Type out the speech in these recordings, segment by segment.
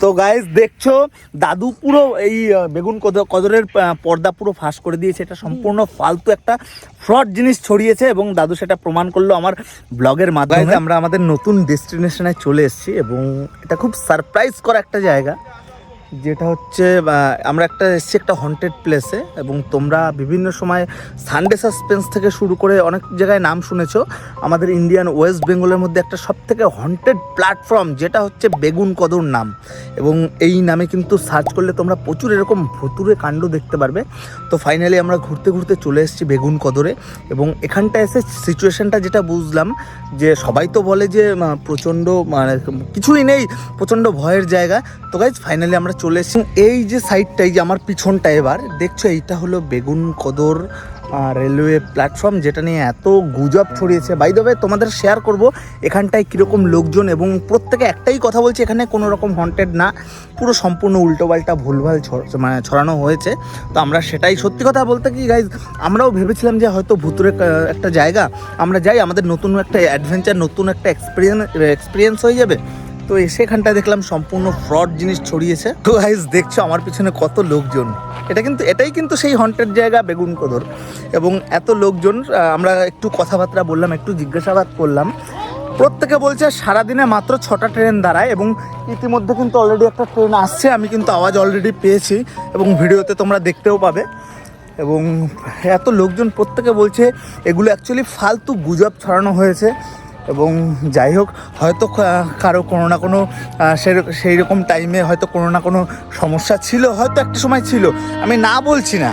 তো গাইস দেখছো দাদু পুরো এই বেগুন কদরের পর্দা পুরো ফাঁস করে দিয়েছে। এটা সম্পূর্ণ ফালতু একটা ফ্রড জিনিস ছড়িয়েছে এবং দাদু সেটা প্রমাণ করলো আমার ব্লগের মাধ্যমে। আমরা আমাদের নতুন ডেস্টিনেশনে চলে এসেছি এবং এটা খুব সারপ্রাইজ করা একটা জায়গা, যেটা হচ্ছে আমরা এসেছি একটা হন্টেড প্লেসে। এবং তোমরা বিভিন্ন সময় সানডে সাসপেন্স থেকে শুরু করে অনেক জায়গায় নাম শুনেছো। আমাদের ইন্ডিয়ান ওয়েস্ট বেঙ্গলের মধ্যে একটা সবথেকে হন্টেড প্ল্যাটফর্ম যেটা হচ্ছে বেগুন কদর নাম, এবং এই নামে কিন্তু সার্চ করলে তোমরা প্রচুর এরকম ভুতুড়ে কাণ্ড দেখতে পারবে। তো ফাইনালি আমরা ঘুরতে ঘুরতে চলে এসেছি বেগুন কদরে, এবং এখানটা এসে সিচুয়েশনটা যেটা বুঝলাম যে সবাই তো বলে যে প্রচণ্ড মানে কিছুই নেই, প্রচণ্ড ভয়ের জায়গা। তো গাইজ ফাইনালি আমরা চলে এসেছি এই যে সাইডটাই, যে আমার পিছনটা এবার দেখছো, এইটা হলো বেগুন কদর রেলওয়ে প্ল্যাটফর্ম, যেটা নিয়ে এত গুজব ছড়িয়েছে। বাই দ্য ওয়ে তোমাদের শেয়ার করব এখানটায় কীরকম লোকজন, এবং প্রত্যেকে একটাই কথা বলছে এখানে কোনো রকম হন্টেড না, পুরো সম্পূর্ণ উল্টোপাল্টা ভুলভাল মানে ছড়ানো হয়েছে। তো আমরা সেটাই, সত্যি কথা বলতে কি গাইজ, আমরাও ভেবেছিলাম যে হয়তো ভুতুরে একটা জায়গা, আমরা যাই, আমাদের নতুন একটা অ্যাডভেঞ্চার, নতুন একটা এক্সপিরিয়েন্স হয়ে যাবে। তো সেখানটা দেখলাম সম্পূর্ণ ফ্রড জিনিস ছড়িয়েছে। তো গাইজ দেখছো আমার পিছনে কত লোকজন, এটাই কিন্তু সেই হন্টেড জায়গা বেগুন কদর, এবং এত লোকজন। আমরা একটু কথাবার্তা বললাম, একটু জিজ্ঞাসাবাদ করলাম। প্রত্যেকে বলছে সারাদিনে মাত্র 6টা ট্রেন দাঁড়ায়, এবং ইতিমধ্যে কিন্তু অলরেডি একটা ট্রেন আসছে, আমি কিন্তু আওয়াজ অলরেডি পেয়েছি এবং ভিডিওতে তোমরা দেখতেও পাবে। এবং এত লোকজন, প্রত্যেকে বলছে এগুলো অ্যাকচুয়ালি ফালতু গুজব ছড়ানো হয়েছে। এবং যাই হোক, হয়তো কারো কোনো না কোনো সেই রকম টাইমে হয়তো কোনো না কোনো সমস্যা ছিল, হয়তো একটা সময় ছিল, আমি না বলছি না,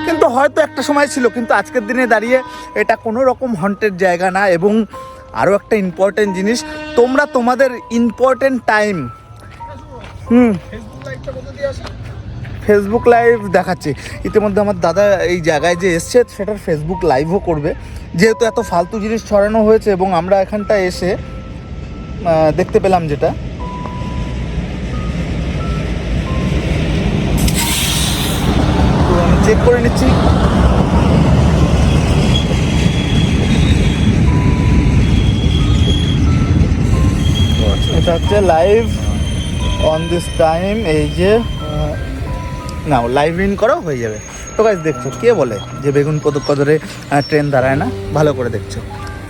কিন্তু হয়তো একটা সময় ছিল। কিন্তু আজকের দিনে দাঁড়িয়ে এটা কোনো রকম হন্টেড জায়গা না। এবং আরও একটা ইম্পর্টেন্ট জিনিস, তোমরা তোমাদের ইম্পর্টেন্ট টাইম ফেসবুক লাইভ দেখাচ্ছে। ইতিমধ্যে আমার দাদা এই জায়গায় যে এসছে সেটার ফেসবুক লাইভও করবে, যেহেতু এত ফালতু জিনিস ছড়ানো হয়েছে। এবং আমরা এখানটা এসে দেখতে পেলাম যেটা, তো আমি চেক করে নিচ্ছি। এটা হচ্ছে লাইভ অন দিস টাইম, এই যে নাও লাইভ ইন করো, হয়ে যাবে। তো গাইস দেখছো কে বলে যে বেগুন কদরে ট্রেন দাঁড়ায় না, ভালো করে দেখছো,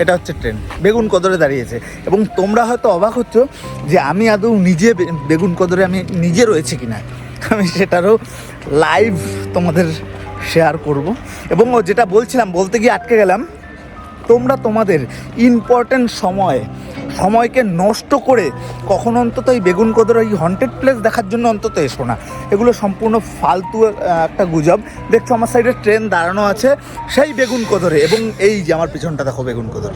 এটা হচ্ছে ট্রেন বেগুন কদরে দাঁড়িয়েছে। এবং তোমরা হয়তো অবাক হচ্ছ যে আমি আদৌ নিজে বেগুন কদরে আমি নিজে রয়েছে কিনা, আমি সেটারও লাইভ তোমাদের শেয়ার করব। এবং যেটা বলছিলাম, বলতে গিয়ে আটকে গেলাম, তোমরা তোমাদের ইম্পর্ট্যান্ট সময়কে নষ্ট করে কখনো অন্তত এই বেগুন কদর এই হন্টেড প্লেস দেখার জন্য অন্তত এসো না। এগুলো সম্পূর্ণ ফালতু একটা গুজব। দেখছো আমার সাইডে ট্রেন দাঁড়ানো আছে সেই বেগুন কদরে, এবং এই যে আমার পিছনটা দেখো বেগুন কদর।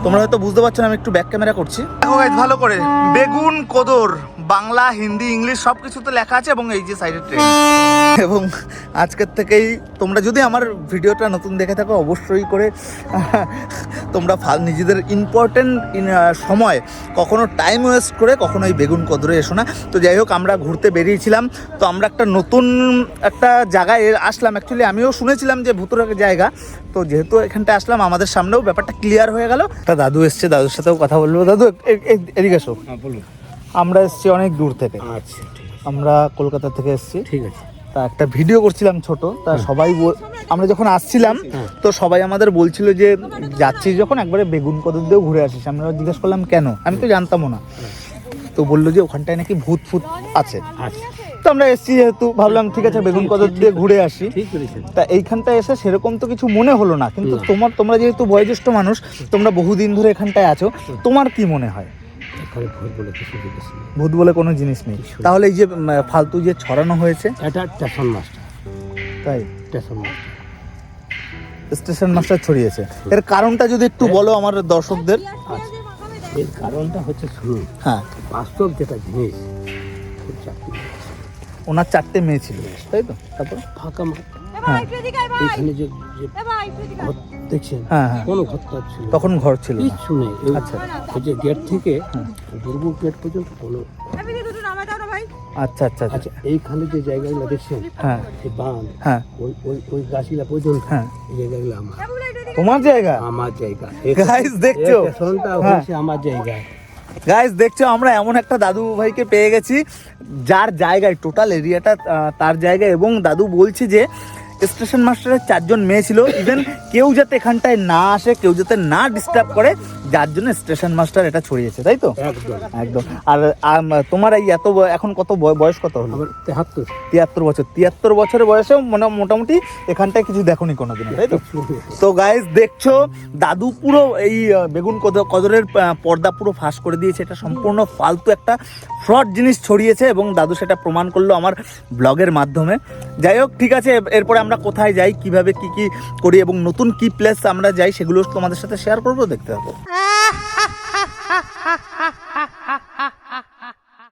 তোমরা হয়তো বুঝতে পারছো না, আমি একটু ব্যাক ক্যামেরা করছি, দেখো গাইস ভালো করে, বেগুন কদর বাংলা, হিন্দি, ইংলিশ সব কিছুতে লেখা আছে, এবং এই যে সাইডে ট্রেন। এবং আজকের থেকেই তোমরা যদি আমার ভিডিওটা নতুন দেখে থাকো, অবশ্যই করে তোমরা নিজেদের ইম্পর্টেন্ট সময় কখনো টাইম ওয়েস্ট করে কখনো এই বেগুন কদরে এসো না। তো যাই হোক, আমরা ঘুরতে বেরিয়েছিলাম, তো আমরা একটা নতুন একটা জায়গায় আসলাম। অ্যাকচুয়ালি আমিও শুনেছিলাম যে ভুতুরে জায়গা, তো যেহেতু এখানটা আসলাম আমাদের সামনেও ব্যাপারটা ক্লিয়ার হয়ে গেল। একটা দাদু এসছে, দাদুর সাথেও কথা বলবো। দাদু এদিকে এসো। বলুন। আমরা এসছি অনেক দূর থেকে, আচ্ছা, আমরা কলকাতা থেকে এসছি। ঠিক আছে। তা একটা ভিডিও করছিলাম ছোট, তা সবাই আমরা যখন আসছিলাম তো সবাই আমাদের বলছিল যে যাচ্ছিস যখন একবারে বেগুন কদর দিয়েও ঘুরে আসিস। আমরা জিজ্ঞেস করলাম কেন, আমি তো জানতামও না। তো বললো যে ওখানটায় নাকি ভূত আছে। তো আমরা এসছি যেহেতু, ভাবলাম ঠিক আছে বেগুন কদর দিয়ে ঘুরে আসি। তা এইখানটায় এসে সেরকম তো কিছু মনে হলো না, কিন্তু তোমরা যেহেতু বয়োজ্যেষ্ঠ মানুষ, তোমরা বহুদিন ধরে এখানটায় আছো, তোমার কি মনে হয়? ভূত বলে কোনো জিনিস নেই। তাহলে এই যে ফালতু যে ছড়ানো হয়েছে, এটা স্টেশন মাস্টার। তাই স্টেশন মাস্টার ছড়িয়েছে। এর কারণটা যদি একটু বলো আমার দর্শকদের। এর কারণটা হচ্ছে, শুনুন, হ্যাঁ, বাস্তব যেটা জিনিস, ওনার 4টে মেয়ে ছিল, তাই তো? তারপর ফাঁকা মাঠ, হ্যাঁ, এইখানে যে ঘর দেখছেন, হ্যাঁ হ্যাঁ, কোনো ঘরটা ছিল, তখন ঘর ছিল না। কিচ্ছু নেই। আচ্ছা, ওই যে গেট থেকে দুর্গ গেট পর্যন্ত কোনো। আচ্ছা আচ্ছা আচ্ছা, এইখানে যে জায়গাগুলো দেখছেন, হ্যাঁ, এই বাঁধ, হ্যাঁ, ওই গাছগুলা পর্যন্ত, হ্যাঁ, এই জায়গাগুলো তোমার জায়গা। আমার জায়গা। গাইস দেখছো, স্টেশনটা হচ্ছে আমার জায়গা। গাইস দেখছো আমরা এমন একটা দাদু ভাইকে পেয়ে গেছি যার জায়গায় টোটাল এরিয়াটা তার জায়গায়, এবং দাদু বলছে যে স্টেশন মাস্টারের 4 জন মেয়ে ছিল, ইভেন কেউ যাতে এখানটায় না আসে, কেউ যাতে না ডিস্টার্ব করে, যার জন্য স্টেশন মাস্টার এটা ছড়িয়েছে, তাই তো? একদম একদম। আর তোমার এই এত এখন কত বয়স কত হলো? আবার 73 73 বছর। 73 বছরের বয়সেও মোটামুটি এখানটায় কিছু দেখোনি কোনোদিন, তাই তো? তো গাইস দেখছো দাদু পুরো এই বেগুন কদরের পর্দা পুরো ফাঁস করে দিয়েছে। এটা সম্পূর্ণ ফালতু একটা ফ্রড জিনিস ছড়িয়েছে এবং দাদু সেটা প্রমাণ করলো আমার ব্লগের মাধ্যমে। যাই হোক, ঠিক আছে, এরপরে আমরা কোথায় যাই, কিভাবে কি কি করি এবং নতুন কি প্লেস আমরা যাই সেগুলো তোমাদের সাথে শেয়ার করবো, দেখতে থাকো।